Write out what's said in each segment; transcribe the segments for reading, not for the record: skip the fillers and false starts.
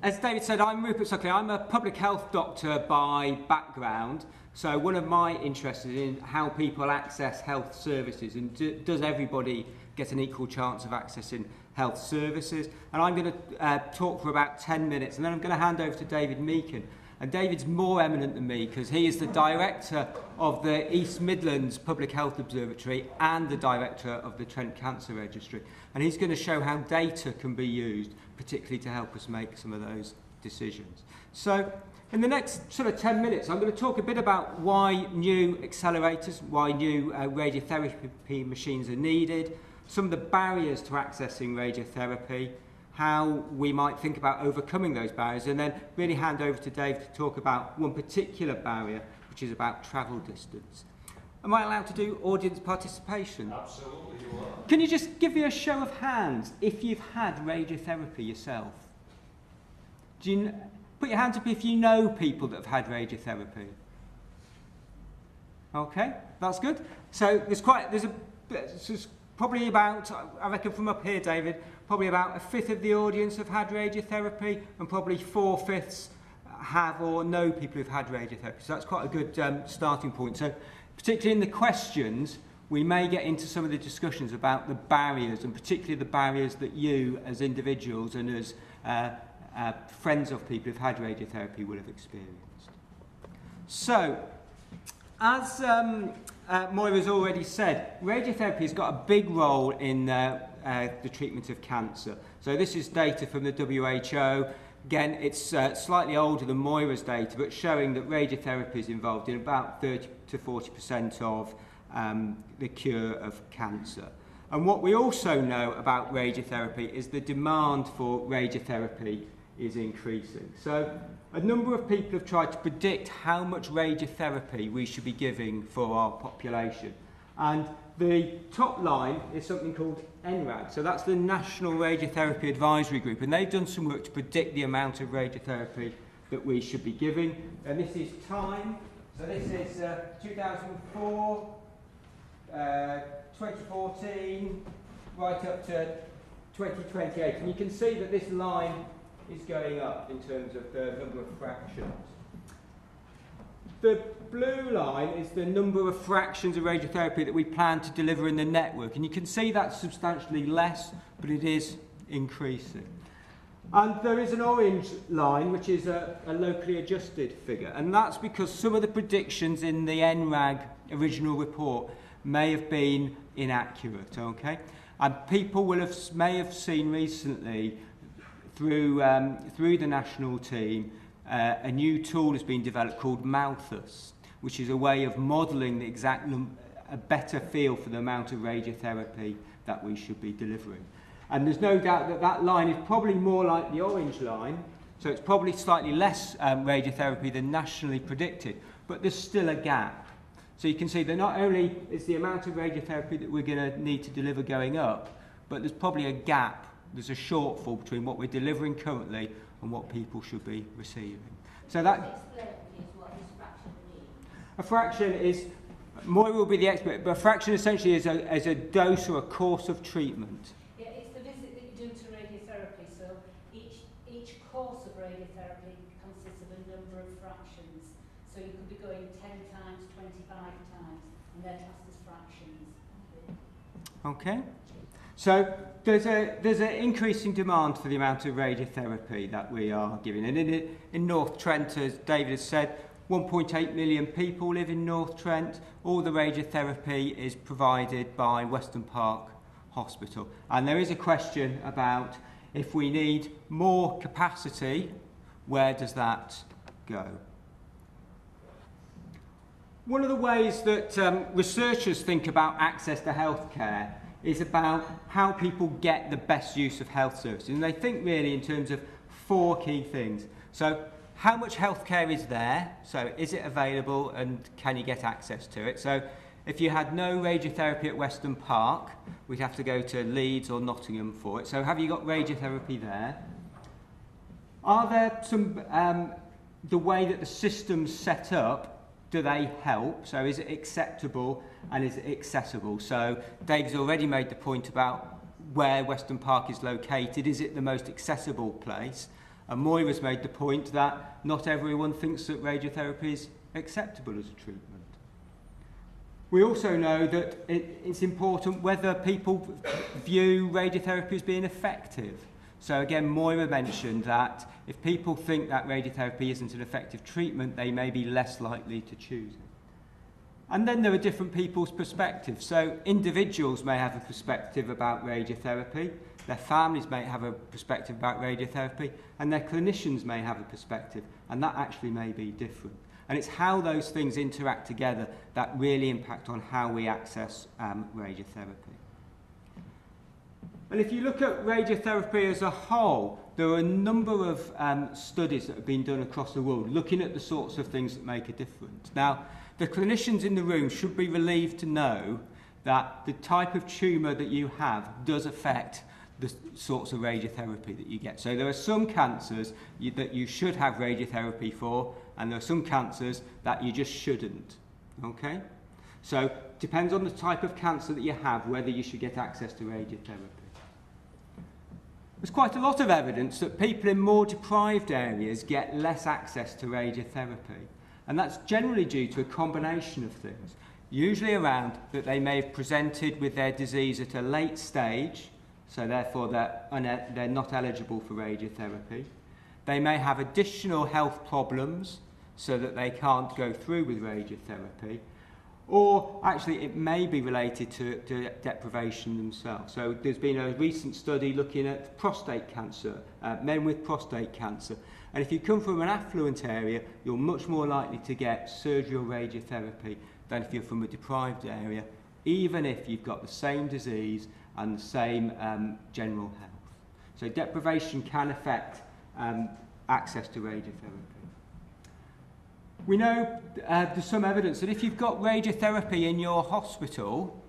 As David said, I'm Rupert Suckling. I'm a public health doctor by background. So one of my interests is in how people access health services, and does everybody get an equal chance of accessing health services? And I'm going to talk for about 10 minutes, and then I'm going to hand over to David Meechan. And David's more eminent than me because he is the director of the East Midlands Public Health Observatory and the director of the Trent Cancer Registry. And he's going to show how data can be used, particularly to help us make some of those decisions. So in the next sort of 10 minutes, I'm going to talk a bit about why new accelerators, why new radiotherapy machines are needed, some of the barriers to accessing radiotherapy, how we might think about overcoming those barriers, and then really hand over to Dave to talk about one particular barrier, which is about travel distance. Am I allowed to do audience participation? Absolutely, you are. Can you just give me a show of hands if you've had radiotherapy yourself? Do you put your hands up if you know people that have had radiotherapy? Okay, that's good. So there's probably about, I reckon from up here, David, probably about a fifth of the audience have had radiotherapy, and probably 4/5 have or know people who've had radiotherapy. So that's quite a good starting point. So particularly in the questions, we may get into some of the discussions about the barriers, and particularly the barriers that you as individuals and as friends of people who've had radiotherapy will have experienced. So, as Moira's already said, radiotherapy has got a big role in the treatment of cancer. So this is data from the WHO. Again, it's slightly older than Moira's data, but showing that radiotherapy is involved in about 30 to 40% of the cure of cancer. And what we also know about radiotherapy is the demand for radiotherapy is increasing. So a number of people have tried to predict how much radiotherapy we should be giving for our population. And the top line is something called NRAD. So that's the National Radiotherapy Advisory Group. And they've done some work to predict the amount of radiotherapy that we should be giving. And this is time. So this is 2004, 2014, right up to 2028. And you can see that this line is going up in terms of the number of fractions. The blue line is the number of fractions of radiotherapy that we plan to deliver in the network, and you can see that's substantially less, but it is increasing. And there is an orange line, which is a locally adjusted figure, and that's because some of the predictions in the NRAG original report may have been inaccurate, okay? And people may have seen recently through the national team, a new tool has been developed called Malthus, which is a way of modelling the exact a better feel for the amount of radiotherapy that we should be delivering. And there's no doubt that that line is probably more like the orange line, so it's probably slightly less radiotherapy than nationally predicted, but there's still a gap. So you can see that not only is the amount of radiotherapy that we're going to need to deliver going up, but there's probably a gap. There's a shortfall between what we're delivering currently and what people should be receiving. So that a fraction is, Moira will be the expert, but a fraction essentially is a dose or a course of treatment. Yeah, it's the visit that you do to radiotherapy. So each course of radiotherapy consists of a number of fractions. So you could be going 10 times, 25 times, and they're classed as fractions. Okay. So there's an increasing demand for the amount of radiotherapy that we are giving. And in North Trent, as David has said, 1.8 million people live in North Trent. All the radiotherapy is provided by Weston Park Hospital. And there is a question about if we need more capacity, where does that go? One of the ways that researchers think about access to healthcare is about how people get the best use of health services. And they think really in terms of 4 key things. So how much healthcare is there? So is it available and can you get access to it? So if you had no radiotherapy at Weston Park, we'd have to go to Leeds or Nottingham for it. So have you got radiotherapy there? Are there some, the way that the system's set up, do they help? So is it acceptable and is it accessible? So Dave's already made the point about where Weston Park is located. Is it the most accessible place? And Moira's made the point that not everyone thinks that radiotherapy is acceptable as a treatment. We also know that it's important whether people view radiotherapy as being effective. So again, Moira mentioned that if people think that radiotherapy isn't an effective treatment, they may be less likely to choose it. And then there are different people's perspectives. So individuals may have a perspective about radiotherapy, their families may have a perspective about radiotherapy, and their clinicians may have a perspective, and that actually may be different. And it's how those things interact together that really impact on how we access radiotherapy. And if you look at radiotherapy as a whole, there are a number of studies that have been done across the world looking at the sorts of things that make a difference. Now, the clinicians in the room should be relieved to know that the type of tumour that you have does affect the sorts of radiotherapy that you get. So there are some cancers that you should have radiotherapy for, and there are some cancers that you just shouldn't. Okay? So it depends on the type of cancer that you have, whether you should get access to radiotherapy. There's quite a lot of evidence that people in more deprived areas get less access to radiotherapy. And that's generally due to a combination of things. Usually around that they may have presented with their disease at a late stage, so therefore they're not eligible for radiotherapy. They may have additional health problems so that they can't go through with radiotherapy. Or actually it may be related to deprivation themselves. So there's been a recent study looking at prostate cancer, men with prostate cancer. And if you come from an affluent area, you're much more likely to get surgery or radiotherapy than if you're from a deprived area, even if you've got the same disease and the same general health. So deprivation can affect access to radiotherapy. We know there's some evidence that if you've got radiotherapy in your hospital,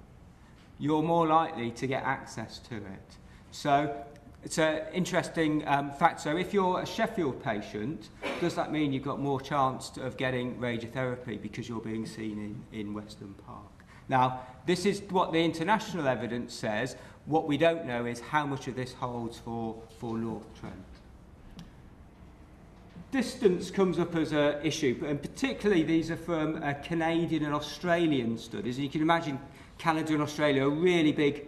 you're more likely to get access to it. So it's an interesting fact. So if you're a Sheffield patient, does that mean you've got more chance of getting radiotherapy because you're being seen in Weston Park? Now, this is what the international evidence says. What we don't know is how much of this holds for North Trent. Distance comes up as an issue, and particularly these are from Canadian and Australian studies. And you can imagine Canada and Australia are really big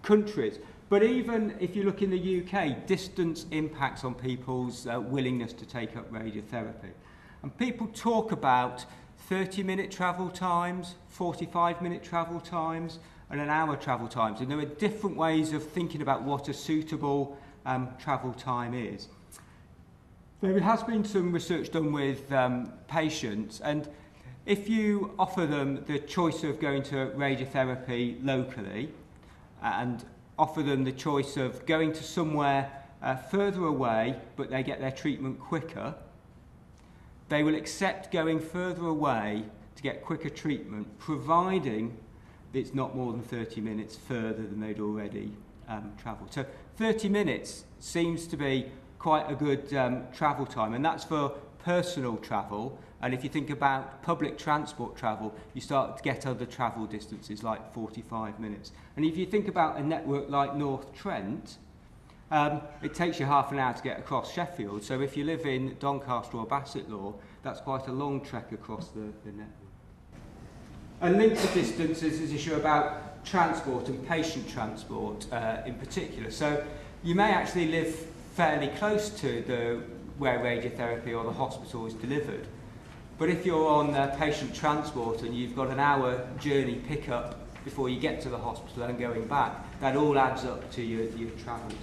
countries. But even if you look in the UK, distance impacts on people's willingness to take up radiotherapy. And people talk about 30-minute travel times, 45-minute travel times, and an hour travel times. And there are different ways of thinking about what a suitable travel time is. There has been some research done with patients, and if you offer them the choice of going to radiotherapy locally and offer them the choice of going to somewhere further away but they get their treatment quicker, they will accept going further away to get quicker treatment, providing it's not more than 30 minutes further than they'd already travelled. So 30 minutes seems to be quite a good travel time, and that's for personal travel. And if you think about public transport travel, you start to get other travel distances like 45 minutes. And if you think about a network like North Trent, it takes you half an hour to get across Sheffield. So if you live in Doncaster or Bassetlaw, that's quite a long trek across the network. And linked to distance is this issue about transport and patient transport in particular. So you may actually live fairly close to where radiotherapy or the hospital is delivered. But if you're on patient transport and you've got an hour journey pickup before you get to the hospital and going back, that all adds up to your travel time.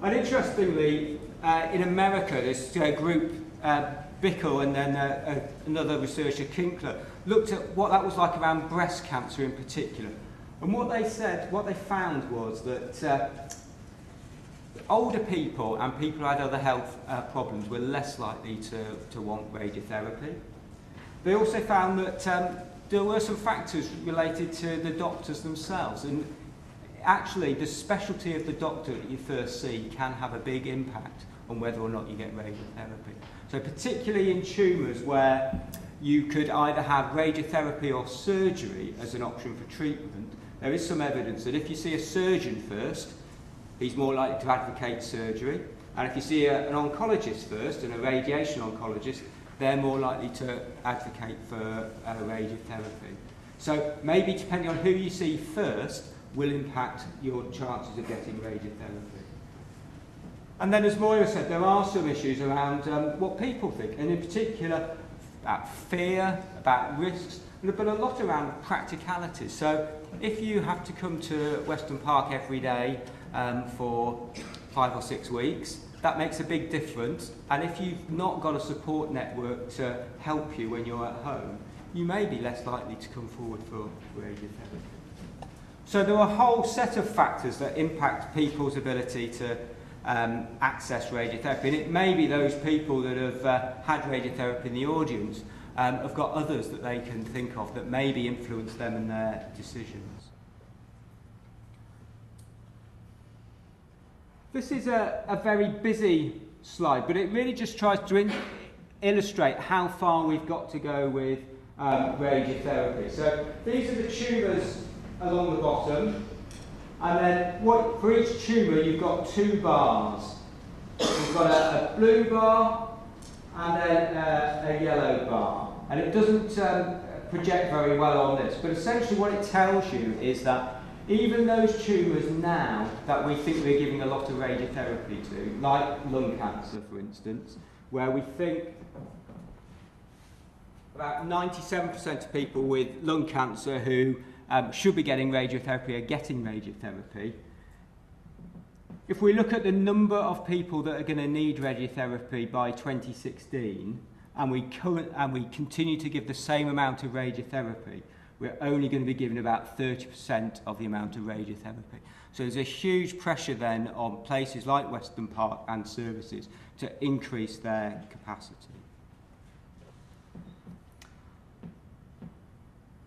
And interestingly, in America, this group, Bickel and then another researcher, Kinkler, looked at what that was like around breast cancer in particular. And what they found was that older people and people who had other health problems were less likely to want radiotherapy. They also found that there were some factors related to the doctors themselves, and actually the specialty of the doctor that you first see can have a big impact on whether or not you get radiotherapy. So particularly in tumours where you could either have radiotherapy or surgery as an option for treatment, there is some evidence that if you see a surgeon first, he's more likely to advocate surgery. And if you see an oncologist first, and a radiation oncologist, they're more likely to advocate for radiotherapy. So maybe depending on who you see first will impact your chances of getting radiotherapy. And then, as Moira said, there are some issues around what people think, and in particular about fear, about risks, but a lot around practicalities. So if you have to come to Weston Park every day for 5 or 6 weeks, that makes a big difference. And if you've not got a support network to help you when you're at home, you may be less likely to come forward for radiotherapy. So there are a whole set of factors that impact people's ability to access radiotherapy. And it may be those people that have had radiotherapy in the audience have got others that they can think of that maybe influence them in their decisions. This is a very busy slide, but it really just tries to illustrate how far we've got to go with radiotherapy. So these are the tumours along the bottom, and then for each tumour you've got 2 bars. You've got a blue bar and then a yellow bar, and it doesn't project very well on this, but essentially what it tells you is that even those tumours now that we think we're giving a lot of radiotherapy to, like lung cancer for instance, where we think about 97% of people with lung cancer who should be getting radiotherapy are getting radiotherapy. If we look at the number of people that are going to need radiotherapy by 2016, and we continue to give the same amount of radiotherapy, we're only going to be giving about 30% of the amount of radiotherapy. So there's a huge pressure then on places like Weston Park and services to increase their capacity.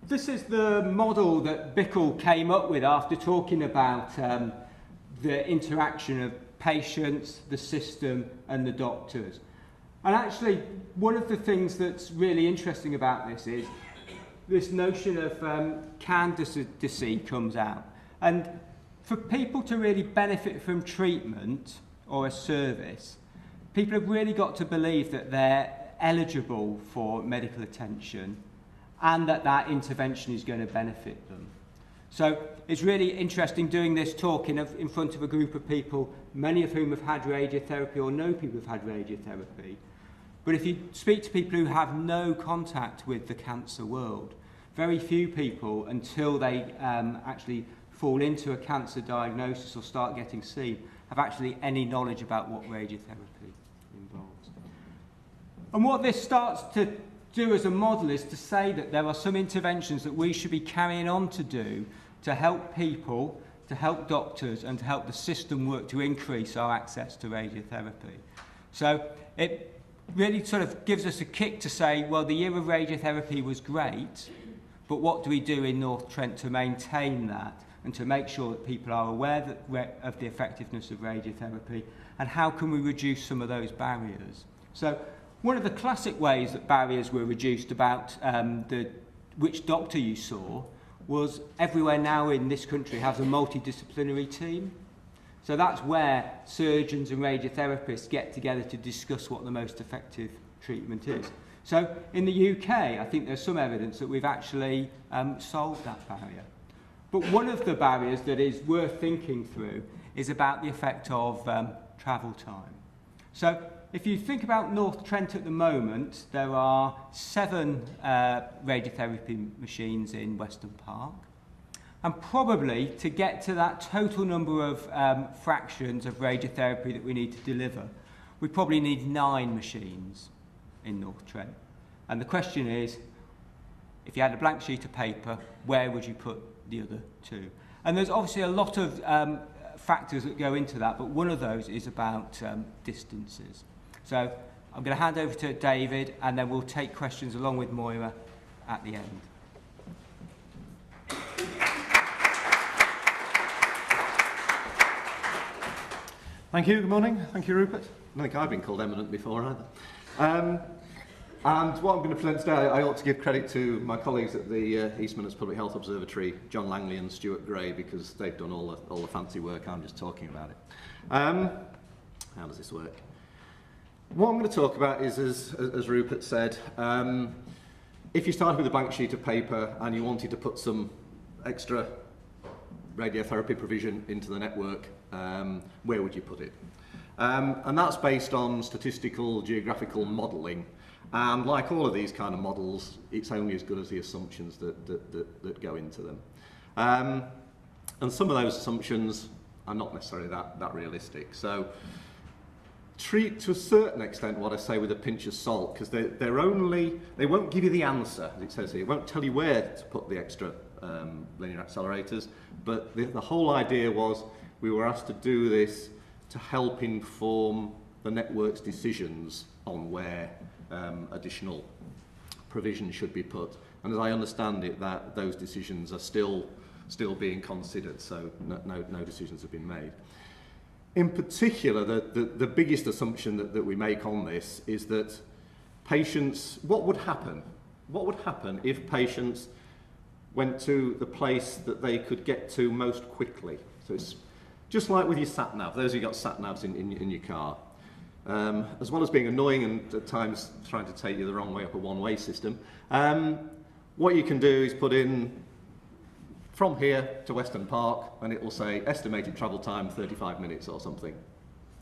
This is the model that Bickle came up with after talking about the interaction of patients, the system and the doctors. And actually, one of the things that's really interesting about this is this notion of candidacy comes out. And for people to really benefit from treatment or a service, people have really got to believe that they're eligible for medical attention and that that intervention is going to benefit them. So it's really interesting doing this talk in front of a group of people, many of whom have had radiotherapy or know people who've had radiotherapy. But if you speak to people who have no contact with the cancer world, very few people, until they actually fall into a cancer diagnosis or start getting seen, have actually any knowledge about what radiotherapy involves. And what this starts to do as a model is to say that there are some interventions that we should be carrying on to do to help people, to help doctors, and to help the system work to increase our access to radiotherapy. So it really sort of gives us a kick to say, well, the year of radiotherapy was great, but what do we do in North Trent to maintain that and to make sure that people are aware of the effectiveness of radiotherapy, and how can we reduce some of those barriers? So one of the classic ways that barriers were reduced about which doctor you saw was everywhere now in this country has a multidisciplinary team. So that's where surgeons and radiotherapists get together to discuss what the most effective treatment is. So in the UK, I think there's some evidence that we've actually solved that barrier. But one of the barriers that is worth thinking through is about the effect of travel time. So if you think about North Trent at the moment, there are 7 radiotherapy machines in Weston Park. And probably to get to that total number of fractions of radiotherapy that we need to deliver, we probably need 9 machines in North Trent. And the question is, if you had a blank sheet of paper, where would you put the other 2? And there's obviously a lot of factors that go into that, but one of those is about distances. So I'm going to hand over to David, and then we'll take questions along with Moira at the end. Thank you, good morning. Thank you, Rupert. I don't think I've been called eminent before either. And what I'm going to present today, I ought to give credit to my colleagues at the East Midlands Public Health Observatory, John Langley and Stuart Gray, because they've done all the fancy work. I'm just talking about it. How does this work? What I'm going to talk about is, as Rupert said, if you started with a blank sheet of paper and you wanted to put some extra radiotherapy provision into the network, where would you put it? And that's based on statistical, geographical modelling. And like all of these kind of models, it's only as good as the assumptions that go into them. And some of those assumptions are not necessarily that realistic. So treat to a certain extent what I say with a pinch of salt, because they won't give you the answer, as it says here. It won't tell you where to put the extra linear accelerators. But the whole idea was we were asked to do this to help inform the network's decisions on where additional provision should be put. And as I understand it, that those decisions are still being considered, so no decisions have been made. In particular, the biggest assumption that we make on this is that patients, what would happen if patients went to the place that they could get to most quickly? So it's just like with your sat-nav, those of you got sat-navs in your car. As well as being annoying and at times trying to take you the wrong way up a one-way system, what you can do is put in from here to Weston Park and it will say estimated travel time 35 minutes or something.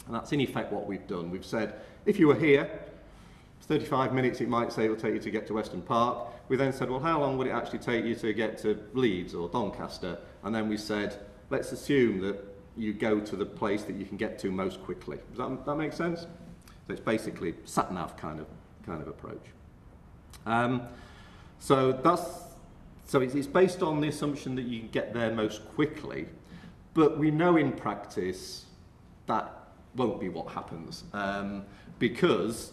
And that's in effect what we've done. We've said if you were here, 35 minutes it might say it will take you to get to Weston Park. We then said, well, how long would it actually take you to get to Leeds or Doncaster? And then we said, let's assume that you go to the place that you can get to most quickly. Does that make sense? So it's basically sat-nav kind of approach. So it's based on the assumption that you can get there most quickly, but we know in practice that won't be what happens, because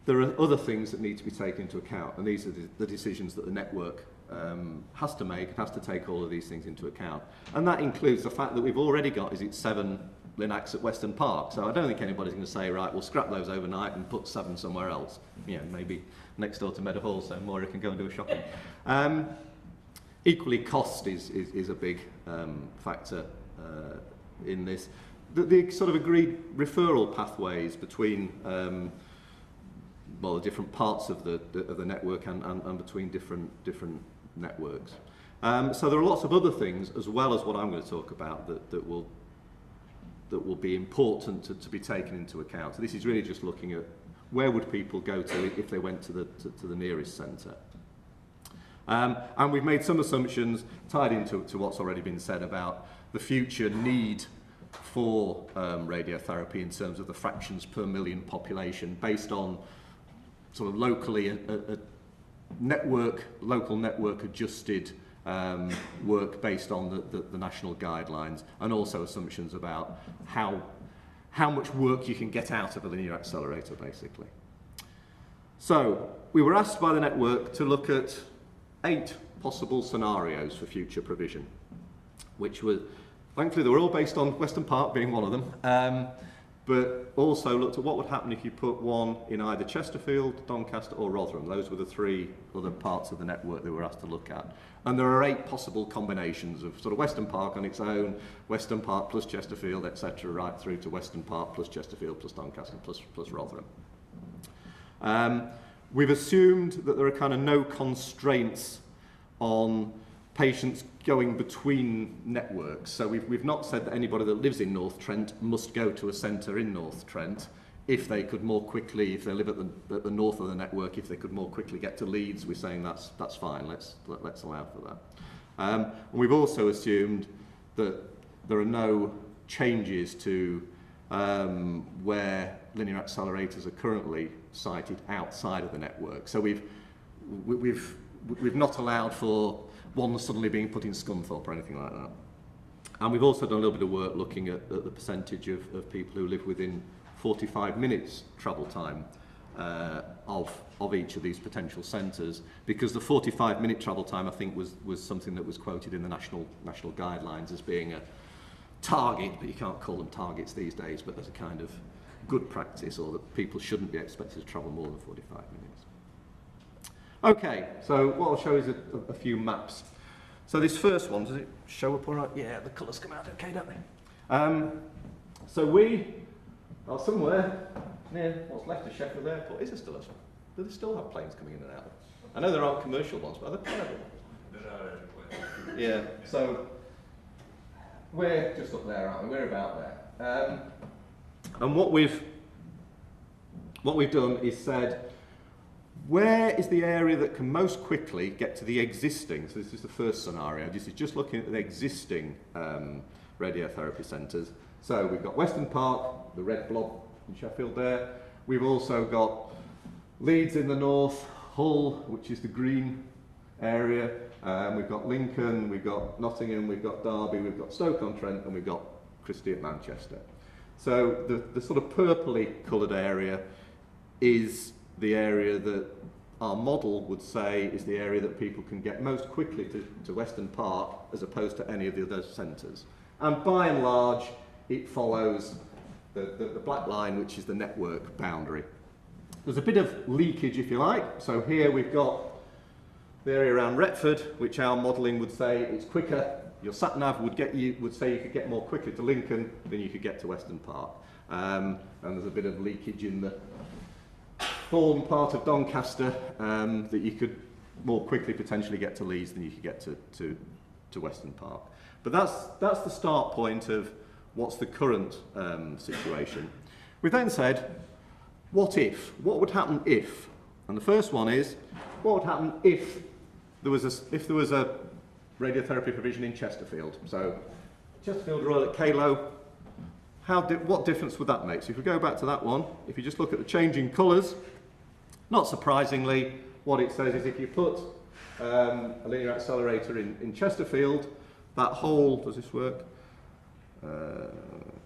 there are other things that need to be taken into account, and these are the decisions that the network has to make, has to take all of these things into account. And that includes the fact that we've already got, 7 Linacs at Weston Park, so I don't think anybody's going to say, right, we'll scrap those overnight and put 7 somewhere else. You know, maybe next door to Meadow Hall, so Moira can go and do a shopping. Equally, cost is a big factor in this. The sort of agreed referral pathways between the different parts of the network and between different networks. So there are lots of other things as well as what I'm going to talk about that will be important to be taken into account. So this is really just looking at where would people go to if they went to the nearest centre. And we've made some assumptions tied into what's already been said about the future need for radiotherapy in terms of the fractions per million population based on sort of locally a local network adjusted work based on the national guidelines, and also assumptions about how much work you can get out of a linear accelerator, basically. So we were asked by the network to look at 8 possible scenarios for future provision, which were, thankfully, they were all based on Weston Park being one of them, but also looked at what would happen if you put one in either Chesterfield, Doncaster or Rotherham. Those were the 3 other parts of the network that we were asked to look at. And there are 8 possible combinations of sort of Weston Park on its own, Weston Park plus Chesterfield, etc., right through to Weston Park plus Chesterfield plus Doncaster plus Rotherham. We've assumed that there are kind of no constraints on patients going between networks. So we've not said that anybody that lives in North Trent must go to a centre in North Trent if they could more quickly, if they live at the north of the network, if they could more quickly get to Leeds. We're saying that's fine, let's allow for that. And we've also assumed that there are no changes to where linear accelerators are currently sited outside of the network. So we've not allowed for one suddenly being put in Scunthorpe or anything like that. And we've also done a little bit of work looking at the percentage of people who live within 45 minutes travel time of each of these potential centres, because the 45-minute travel time, I think, was something that was quoted in the national guidelines as being a target, but you can't call them targets these days, but as a kind of good practice, or that people shouldn't be expected to travel more than 45 minutes. Okay, so what I'll show is a few maps. So this first one, does it show up all right? Yeah, the colours come out okay, don't they? So we are somewhere near what's left of Sheffield Airport. Is there still do they still have planes coming in and out? I know there aren't commercial ones, but are there private ones? There are. Yeah, so we're just up there, aren't we? We're about there. And what we've done is said, where is the area that can most quickly get to the existing, so this is the first scenario, this is just looking at the existing radiotherapy centres. So we've got Weston Park, the red blob in Sheffield there. We've also got Leeds in the north, Hull, which is the green area. We've got Lincoln, we've got Nottingham, we've got Derby, we've got Stoke-on-Trent, and we've got Christie at Manchester. So the sort of purpley coloured area is the area that our model would say is the area that people can get most quickly to Weston Park as opposed to any of the other centres. And by and large, it follows the black line, which is the network boundary. There's a bit of leakage, if you like. So here we've got the area around Retford, which our modelling would say it's quicker. Your sat-nav would say you could get more quickly to Lincoln than you could get to Weston Park. And there's a bit of leakage in the Thorn part of Doncaster that you could more quickly potentially get to Leeds than you could get to Weston Park. But that's the start point of what's the current situation. We then said, what if? What would happen if? And the first one is, what would happen if there was a radiotherapy provision in Chesterfield? So Chesterfield Royal at Calo, what difference would that make? So if we go back to that one, if you just look at the changing colours, not surprisingly, what it says is if you put a linear accelerator in Chesterfield, that whole, does this work?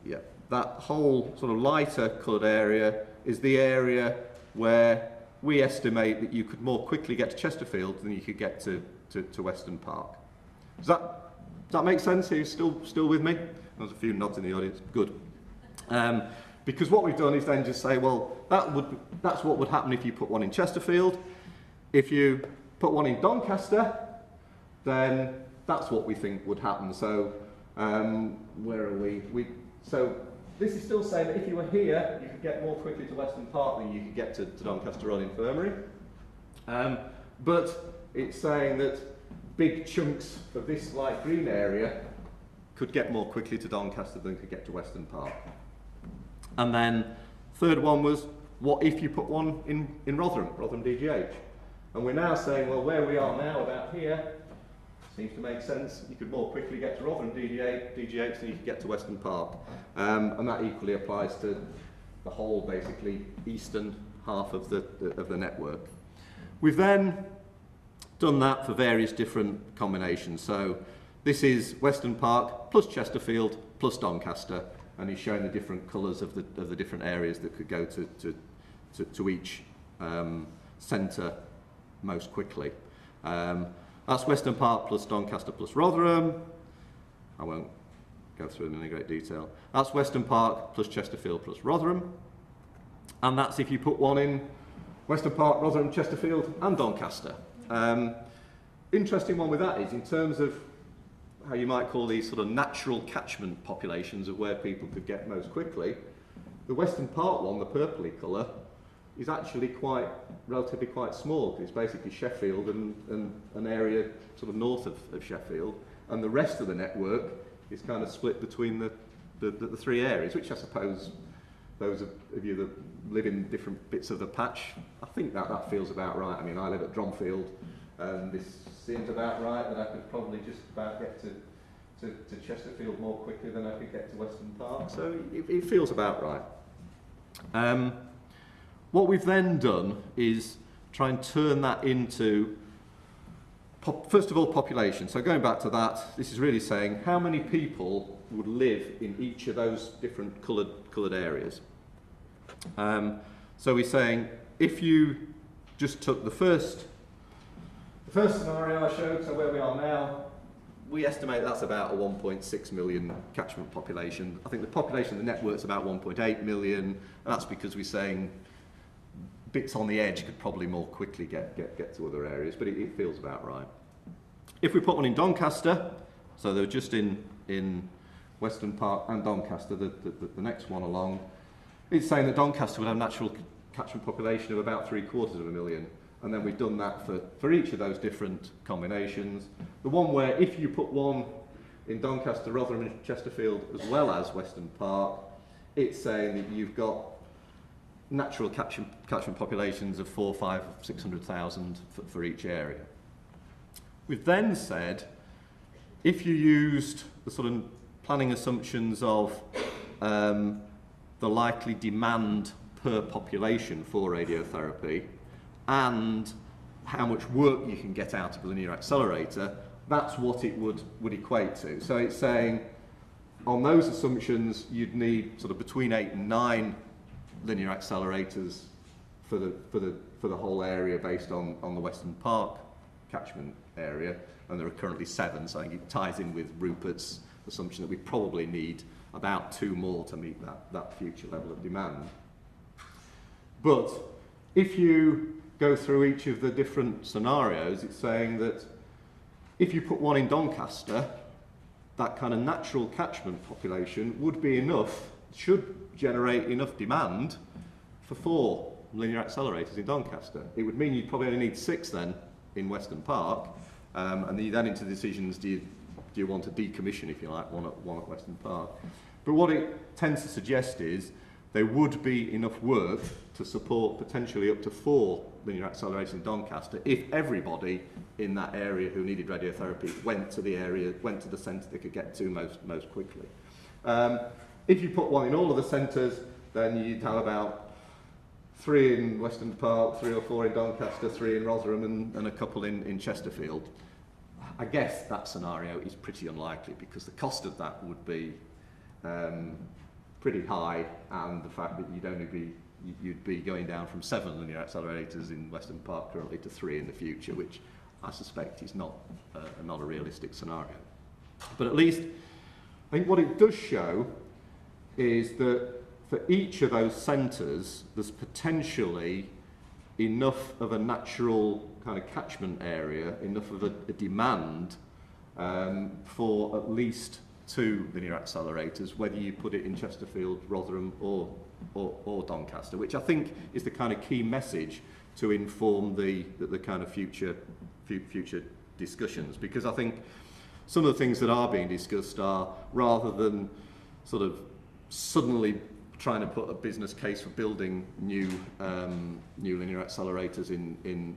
Yeah, that whole sort of lighter coloured area is the area where we estimate that you could more quickly get to Chesterfield than you could get to Weston Park. Does that make sense? Are you still with me? There's a few nods in the audience. Good. Because what we've done is then just say, well, that's what would happen if you put one in Chesterfield. If you put one in Doncaster, then that's what we think would happen. So where are we? So this is still saying that if you were here, you could get more quickly to Weston Park than you could get to Doncaster Road Infirmary. But it's saying that big chunks of this light green area could get more quickly to Doncaster than could get to Weston Park. And then third one was, what if you put one in Rotherham DGH? And we're now saying, well, where we are now, about here, seems to make sense. You could more quickly get to Rotherham DGH than you could get to Weston Park. And that equally applies to the whole, basically, eastern half of the network. We've then done that for various different combinations. So this is Weston Park plus Chesterfield plus Doncaster, and he's showing the different colours of the different areas that could go to each centre most quickly. That's Weston Park plus Doncaster plus Rotherham. I won't go through it in any great detail. That's Weston Park plus Chesterfield plus Rotherham. And that's if you put one in Weston Park, Rotherham, Chesterfield and Doncaster. Interesting one with that is in terms of how you might call these sort of natural catchment populations of where people could get most quickly. The Weston Park one, the purpley colour, is actually relatively quite small. It's basically Sheffield and an area sort of north of Sheffield, and the rest of the network is kind of split between the three areas, which I suppose those of you that live in different bits of the patch, I think that feels about right. I mean, I live at Dromfield, and this seems about right, that I could probably just about get to Chesterfield more quickly than I could get to Weston Park, so it feels about right. What we've then done is try and turn that into, first of all, population. So going back to that, this is really saying how many people would live in each of those different coloured areas. So we're saying if you just took the first scenario I showed, so where we are now, we estimate that's about a 1.6 million catchment population. I think the population of the network's about 1.8 million, and that's because we're saying bits on the edge could probably more quickly get to other areas, but it feels about right. If we put one in Doncaster, so they're just in Weston Park and Doncaster, the next one along, it's saying that Doncaster would have a natural catchment population of about 750,000, and then we've done that for each of those different combinations. The one where if you put one in Doncaster, Rotherham and Chesterfield as well as Weston Park, it's saying that you've got natural catchment populations of 400,000, 500,000, 600,000 for each area. We've then said, if you used the sort of planning assumptions of the likely demand per population for radiotherapy and how much work you can get out of a linear accelerator, that's what it would equate to. So it's saying, on those assumptions, you'd need sort of between 8 and 9 linear accelerators for the whole area based on the Weston Park catchment area, and there are currently 7, so I think it ties in with Rupert's assumption that we probably need about 2 more to meet that future level of demand. But if you go through each of the different scenarios, it's saying that if you put one in Doncaster, that kind of natural catchment population would be enough, should generate enough demand for 4 linear accelerators in Doncaster. It would mean you'd probably only need 6 then in Weston Park, and then you then into decisions, do you want to decommission, if you like, one at Weston Park. But what it tends to suggest is there would be enough work to support potentially up to 4 linear accelerators in Doncaster if everybody in that area who needed radiotherapy went to the centre they could get to most quickly. If you put one in all of the centres, then you'd have about 3 in Weston Park, 3 or 4 in Doncaster, 3 in Rotherham, and a couple in Chesterfield. I guess that scenario is pretty unlikely because the cost of that would be pretty high, and the fact that you'd be going down from 7 linear accelerators in Weston Park currently to 3 in the future, which I suspect is not a realistic scenario. But at least I think what it does show is that for each of those centres, there's potentially enough of a natural kind of catchment area, enough of a demand for at least 2 linear accelerators, whether you put it in Chesterfield, Rotherham or Doncaster, which I think is the kind of key message to inform the kind of future discussions, because I think some of the things that are being discussed are, rather than sort of suddenly trying to put a business case for building new linear accelerators in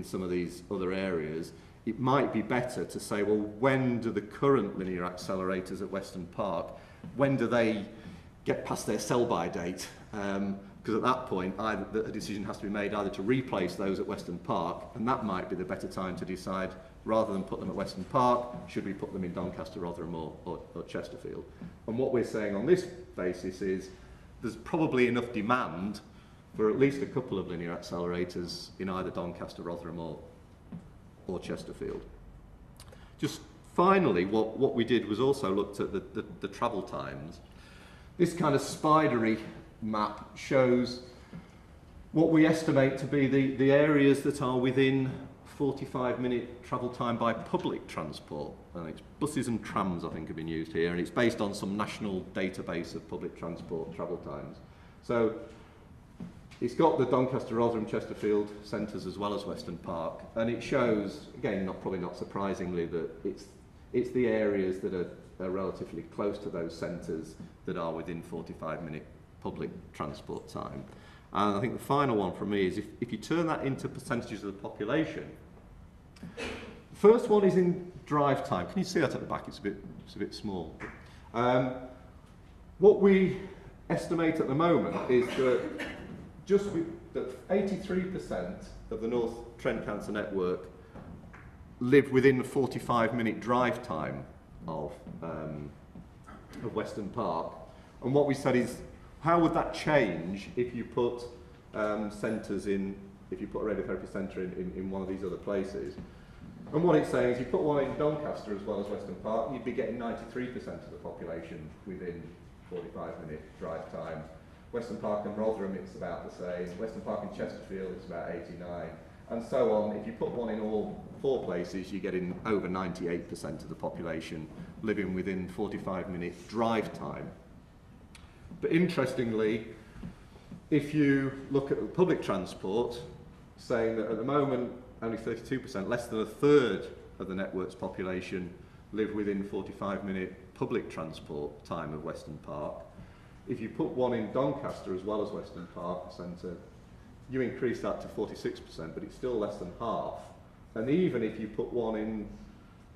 some of these other areas, it might be better to say, well, when do the current linear accelerators at Weston Park, when do they get past their sell-by date? Because at that point, a decision has to be made either to replace those at Weston Park, and that might be the better time to decide, rather than put them at Weston Park, should we put them in Doncaster, Rotherham or Chesterfield? And what we're saying on this basis is there's probably enough demand for at least a couple of linear accelerators in either Doncaster, Rotherham or Chesterfield. Just finally, what we did was also looked at the travel times. This kind of spidery map shows what we estimate to be the areas that are within 45-minute travel time by public transport. And it's buses and trams, I think, have been used here, and it's based on some national database of public transport travel times. So it's got the Doncaster, Rotherham, Chesterfield centres as well as Weston Park, and it shows, again, probably not surprisingly, that it's the areas that are relatively close to those centres that are within 45-minute public transport time. And I think the final one for me is if you turn that into percentages of the population, the first one is in drive time. Can you see that at the back? It's a bit small. What we estimate at the moment is that 83% of the North Trent Cancer Network live within the 45-minute drive time of Weston Park. And what we said is, how would that change if you put centres in, if you put a radiotherapy centre in one of these other places? And what it's saying is, you put one in Doncaster as well as Weston Park, you'd be getting 93% of the population within 45-minute drive time. Weston Park and Rotherham it's about the same, Weston Park and Chesterfield it's about 89, and so on. If you put one in all 4 places, you're getting over 98% of the population living within 45-minute drive time. But interestingly, if you look at public transport, saying that at the moment only 32%, less than a third of the network's population live within 45-minute public transport time of Weston Park. If you put one in Doncaster as well as Weston Park Centre, you increase that to 46%, but it's still less than half. And even if you put one in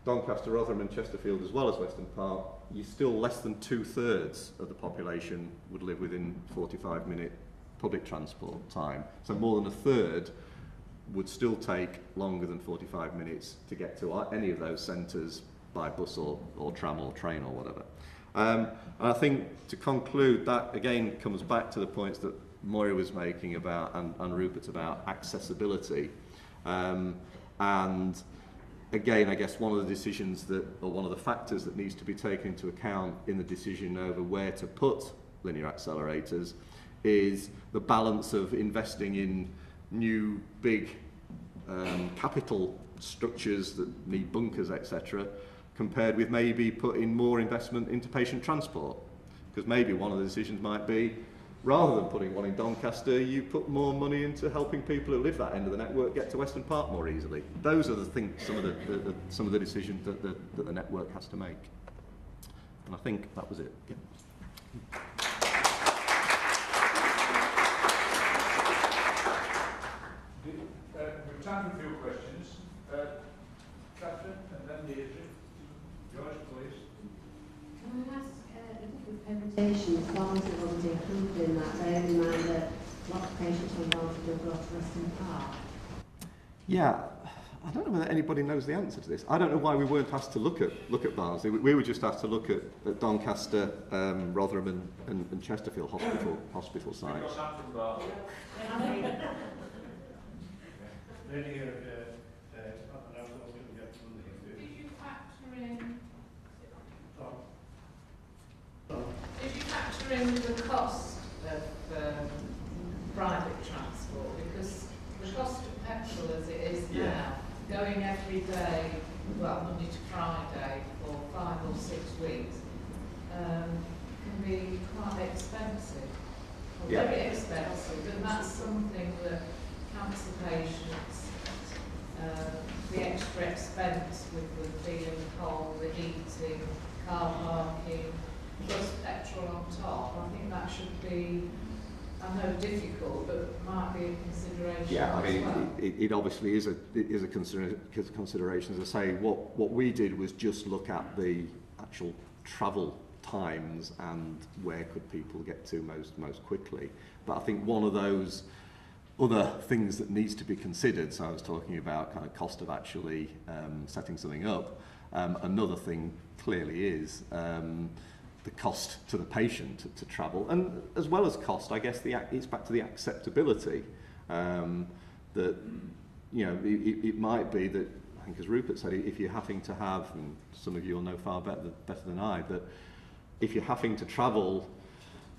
Doncaster, Rotherham and Chesterfield as well as Weston Park, you're still less than 2/3 of the population would live within 45-minute public transport time. So more than a third would still take longer than 45 minutes to get to any of those centres by bus or tram or train or whatever. And I think to conclude, that again comes back to the points that Moira was making about and Rupert about accessibility. And again, I guess one of the decisions that, or one of the factors that needs to be taken into account in the decision over where to put linear accelerators is the balance of investing in new big capital structures that need bunkers, etc., compared with maybe putting more investment into patient transport. Because maybe one of the decisions might be, rather than putting one in Doncaster, you put more money into helping people who live that end of the network get to Weston Park more easily. Those are the things, some of the decisions that the network has to make. And I think that was it. Yeah. We've time for a few questions. Catherine and then Deirdre. George, please. Can I ask the different permutations, ones that will be included in that, bearing in mind that a lot of patients are involved will go to Weston Park? Yeah, I don't know whether anybody knows the answer to this. I don't know why we weren't asked to look at Barnsley. We were just asked to look at Doncaster, Rotherham and Chesterfield hospital sites. We've got that from Barnsley. Lady here, Did you factor in the cost of private transport? Because the cost of petrol as it is now, going every day, well, Monday to Friday for 5 or 6 weeks, can be quite expensive. Or very expensive, and that's something that cancer patients, the extra expense with the feeling cold, the heating, car parking, plus petrol on top. I think that should be, I know difficult, but might be a consideration. Yeah, I mean, well. it obviously is a consideration. As I say, what we did was just look at the actual travel times and where could people get to most quickly. But I think one of those other things that needs to be considered, so I was talking about kind of cost of actually setting something up. Another thing clearly is the cost to the patient to travel, and as well as cost, I guess it's back to the acceptability. That, you know, it might be that, I think as Rupert said, if you're having to have, and some of you will know far better than I, that if you're having to travel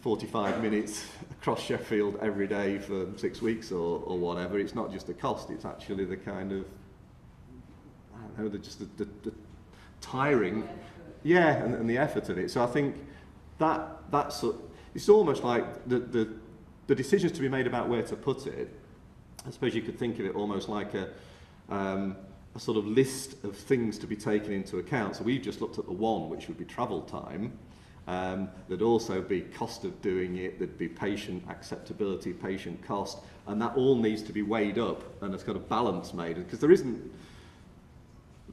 45 minutes across Sheffield every day for 6 weeks or whatever, it's not just the cost, it's actually the kind of, I don't know, the tiring, yeah, and the effort of it. So I think that's it's almost like the decisions to be made about where to put it. I suppose you could think of it almost like a sort of list of things to be taken into account. So we've just looked at the one, which would be travel time. There'd also be cost of doing it, there'd be patient acceptability, patient cost, and that all needs to be weighed up and it's got a balance made. Because there isn't,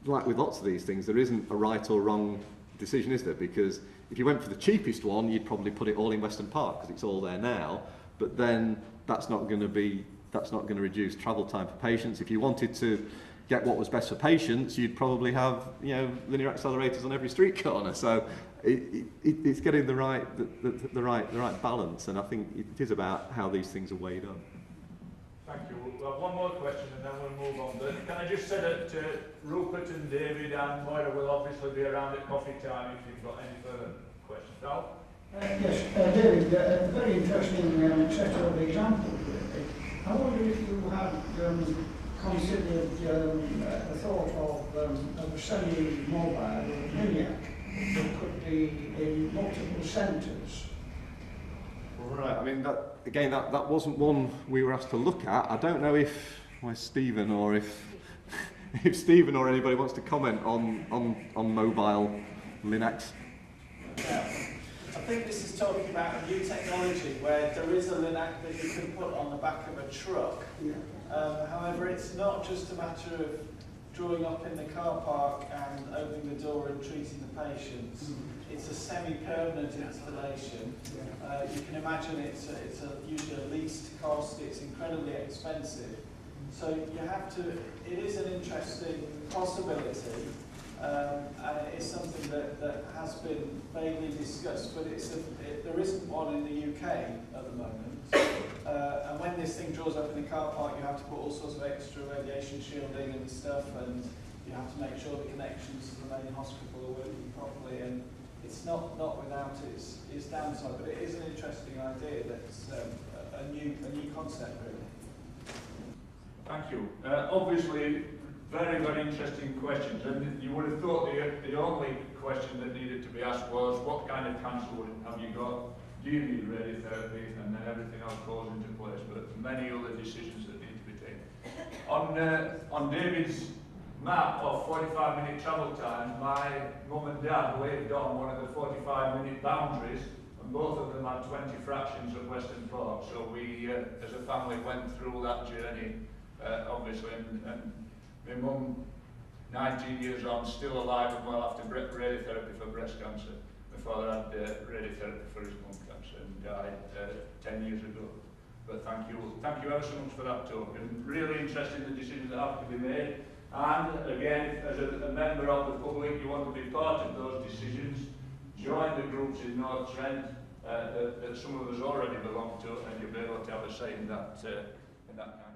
like with lots of these things, there isn't a right or wrong decision, is there? Because if you went for the cheapest one, you'd probably put it all in Weston Park because it's all there now, but then that's not going to reduce travel time for patients. If you wanted to get what was best for patients, you'd probably have, you know, linear accelerators on every street corner. So it's getting the right balance, and I think it is about how these things are weighed up. Thank you. We'll have one more question and then we'll move on. But can I just say that Rupert and David and Moira will obviously be around at coffee time if you've got any further questions. Al? Yes, David, very interesting set of examples, really. I wonder if you had considered the thought of a semi-mobile or a maniac that could be in multiple centres. Right, I mean, that wasn't one we were asked to look at. I don't know if Stephen or if Stephen or anybody wants to comment on mobile Linux. Yeah. I think this is talking about a new technology where there is a Linac that you can put on the back of a truck. Yeah. However, it's not just a matter of drawing up in the car park and opening the door and treating the patients. It's a semi-permanent installation. You can imagine it's usually a leased cost, it's incredibly expensive. So you have to, it is an interesting possibility. It's something that has been vaguely discussed, but there isn't one in the UK at the moment. And when this thing draws up in the car park, you have to put all sorts of extra radiation shielding and stuff, and you have to make sure the connections to the main hospital are working properly. And it's not without its downside, but it is an interesting idea. That's a new concept, really. Thank you. Obviously, very, very interesting questions, and you would have thought the only question that needed to be asked was what kind of cancer have you got, do you need radiotherapy, and then everything else goes into place, but many other decisions that need to be taken. On David's map of 45-minute travel time, my mum and dad lived on one of the 45-minute boundaries, and both of them had 20 fractions of Western Port, so we as a family went through that journey, obviously, and my mum, 19 years on, still alive and well after radiotherapy for breast cancer. My father had radiotherapy for his lung cancer and died 10 years ago. But thank you ever so much for that talk. And really interested in the decisions that have to be made. And again, as a member of the public, you want to be part of those decisions, join the groups in North Trent that some of us already belong to, and you'll be able to have a say in that kind of